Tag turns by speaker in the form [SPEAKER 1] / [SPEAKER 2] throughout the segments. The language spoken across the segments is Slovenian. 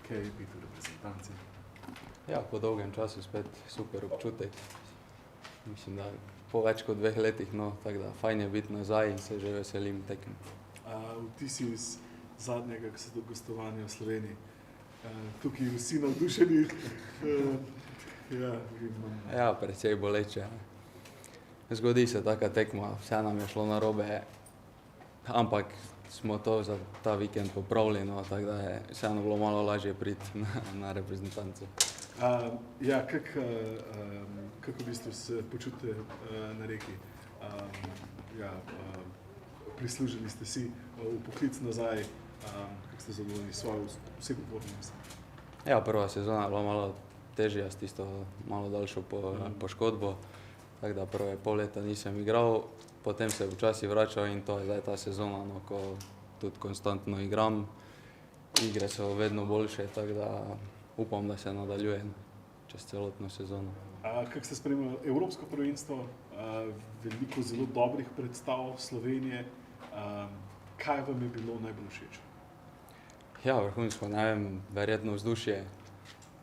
[SPEAKER 1] kaj je biti v reprezentanci?
[SPEAKER 2] Ja, po dolgem času spet super občutek. Mislim, da po več kot 2 letih, no, tako da fajn je biti nazaj in se že veselim tekem.
[SPEAKER 1] Vtisi iz zadnjega gostovanja v Sloveniji. Tukaj vsi navdušeni.
[SPEAKER 2] Ja, precej boleče. Zgodi se taka tekma, vse nam je šlo narobe, ampak smo to za ta vikend popravili, no, tako da je vseeno bilo malo lažje priti na reprezentanco.
[SPEAKER 1] Kako v bistvu se počutite na Reki? Prislužili ste si v poklic nazaj, kako ste zadovoljni s svojo osebno formo?
[SPEAKER 2] Ja, prva sezona je bila malo težja s tisto malo daljšo poškodbo, tako da prve pol leta nisem igral, potem se včasih vračal in to je zdaj ta sezona, no, ko tudi konstantno igram. Igre so vedno boljše, tako da upam, da se nadaljuje čez celotno sezono.
[SPEAKER 1] Kako ste spremljali Evropsko prvenstvo, veliko zelo dobrih predstav Slovenije, kaj vam je bilo najbolj všeč?
[SPEAKER 2] Ja, vrhunsko, ne vem, verjetno vzdušje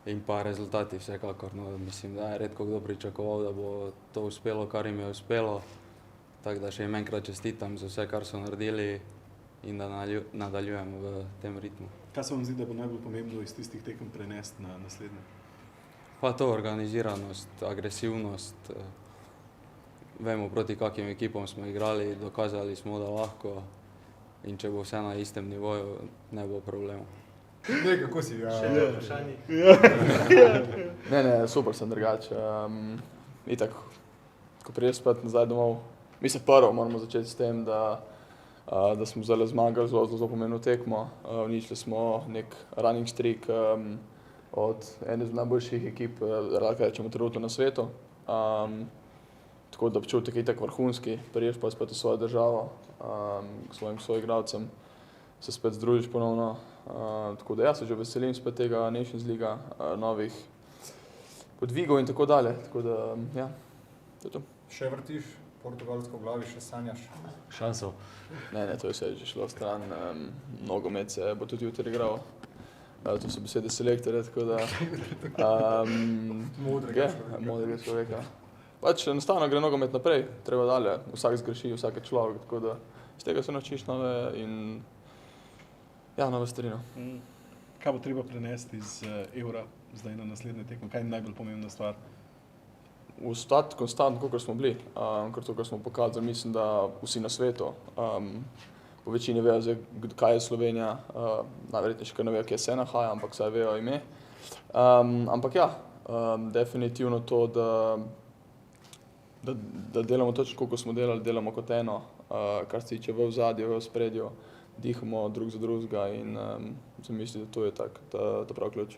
[SPEAKER 2] in pa rezultati vsekakor, no, mislim, da je redko kdo pričakoval, da bo to uspelo, kar jim je uspelo, tako da še jim enkrat čestitam za vse, kar so naredili in da nadaljujemo v tem ritmu.
[SPEAKER 1] Kaj se vam zdi, da bo najbolj pomembno iz tistih tekem prenesti na naslednje?
[SPEAKER 2] Pa to organiziranost, agresivnost, vemo proti kakim ekipom smo igrali, dokazali smo, da lahko in če bo vse na istem nivoju, ne bo problemov.
[SPEAKER 3] Ne, kako si?
[SPEAKER 4] Še eno vprašanje?
[SPEAKER 3] Ne, super sem drugače. Itak, ko prideš spet nazaj domov, mislim prvo moramo začeti s tem, da smo zdaj zmagali zelo pomembno tekmo. Uničili smo nek running streak od ene iz najboljših ekip, lahko rečemo trenutno na svetu. Tako da občutek je itak vrhunski, prideš pa spet v svojo državo, k svojim soigralcem, se spet združiš ponovno. Tako da ja, se že veselim spet tega Nations Liga, novih podvigov in tako dalje. Tako da, ja, to je to.
[SPEAKER 4] Še vrtiš portugalsko v glavi, še sanjaš?
[SPEAKER 5] Šansov.
[SPEAKER 3] Ne, to je vse že šlo stran. Nogomet se bo tudi jutri igral. To so besede selektorja, tako da...
[SPEAKER 4] Modrega človeka.
[SPEAKER 3] Modrega človeka. Pač enostavno gre nogomet naprej, treba dalje. Vsak zgreši, vsak je človek, tako da iz tega se naučiš nove in nove stvari.
[SPEAKER 1] Kaj bo treba prenesti iz Eura zdaj na naslednje tekmo? Kaj je najbolj pomembna stvar?
[SPEAKER 3] Ostati konstantno, kot smo bili, ker to, kar smo pokazali, mislim, da vsi na svetu. Po večini vejo zdaj, kaj je Slovenija, najverjetneje še kar ne vejo, kje se nahaja, ampak vsaj vejo ime. Ampak ja, definitivno to, da delamo točno, kot smo delali, delamo kot eno, kar se tiče v ozadju, v ospredju, dihamo drug za drugega in sem mislil, da to je tak, ta prav ključ.